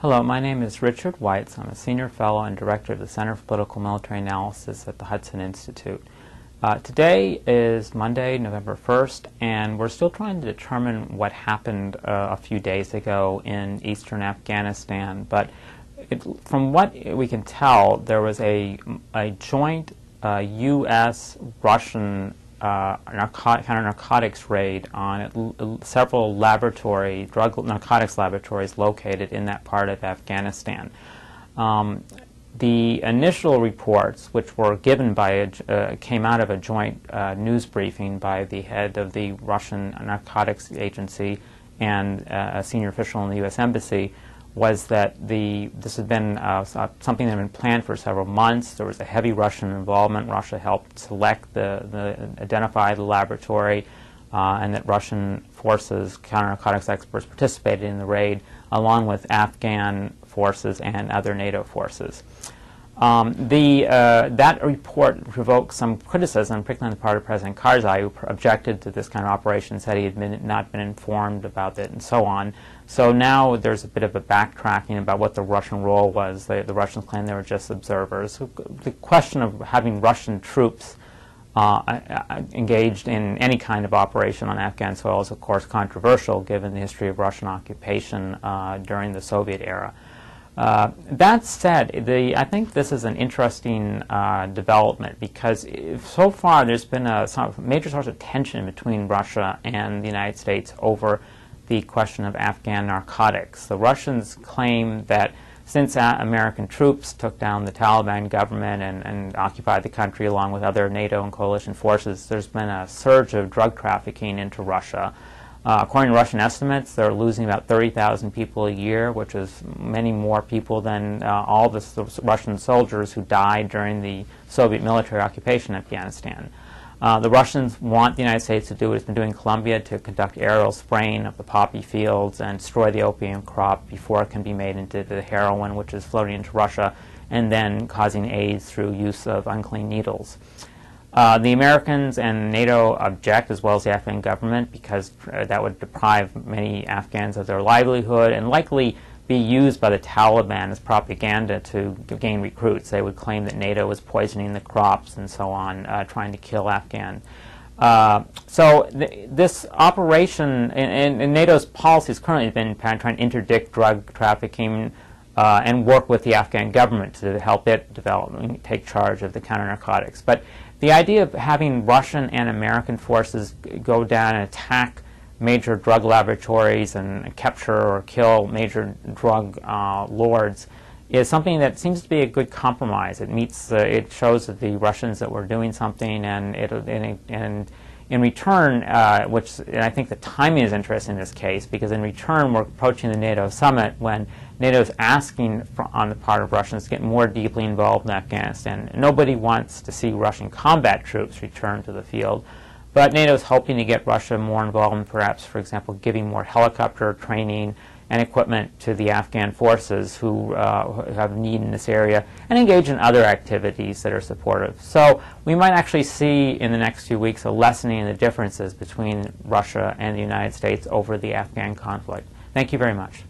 Hello, my name is Richard Weitz. I'm a senior fellow and director of the Center for Political Military Analysis at the Hudson Institute. Today is Monday, November 1st, and we're still trying to determine what happened a few days ago in eastern Afghanistan. But from what we can tell, there was a joint U.S. Russian counter-narcotics raid on several drug narcotics laboratories located in that part of Afghanistan. The initial reports, which were given by came out of a joint news briefing by the head of the Russian Narcotics Agency and a senior official in the U.S. Embassy, was that this had been something that had been planned for several months. There was a heavy Russian involvement. Russia helped select identify the laboratory, and that Russian forces, counter-narcotics experts, participated in the raid, along with Afghan forces and other NATO forces. That report provoked some criticism, particularly on the part of President Karzai, who objected to this kind of operation, said he had not been informed about it, and so on. So now there's a bit of a backtracking about what the Russian role was. The Russians claim they were just observers. So the question of having Russian troops engaged in any kind of operation on Afghan soil is, of course, controversial given the history of Russian occupation during the Soviet era. That said, I think this is an interesting development because so far there's been a major source of tension between Russia and the United States over the question of Afghan narcotics. The Russians claim that since American troops took down the Taliban government and occupied the country along with other NATO and coalition forces, there's been a surge of drug trafficking into Russia. According to Russian estimates, they're losing about 30,000 people a year, which is many more people than all the Russian soldiers who died during the Soviet military occupation of Afghanistan. The Russians want the United States to do what it's been doing in Colombia, to conduct aerial spraying of the poppy fields and destroy the opium crop before it can be made into the heroin, which is floating into Russia, and then causing AIDS through use of unclean needles. The Americans and NATO object, as well as the Afghan government, because that would deprive many Afghans of their livelihood and likely be used by the Taliban as propaganda to gain recruits. They would claim that NATO was poisoning the crops and so on, trying to kill Afghans. This operation, and NATO's policy has currently been trying to interdict drug trafficking and work with the Afghan government to help it develop and take charge of the counter-narcotics. But the idea of having Russian and American forces go down and attack major drug laboratories and capture or kill major drug lords is something that seems to be a good compromise. It shows that the Russians that we're doing something, and in return, and I think the timing is interesting in this case, because in return we're approaching the NATO summit when NATO is asking on the part of Russians to get more deeply involved in Afghanistan. Nobody wants to see Russian combat troops return to the field, but NATO is hoping to get Russia more involved in, perhaps, for example, giving more helicopter training and equipment to the Afghan forces who have need in this area, and engage in other activities that are supportive. So we might actually see in the next few weeks a lessening in the differences between Russia and the United States over the Afghan conflict. Thank you very much.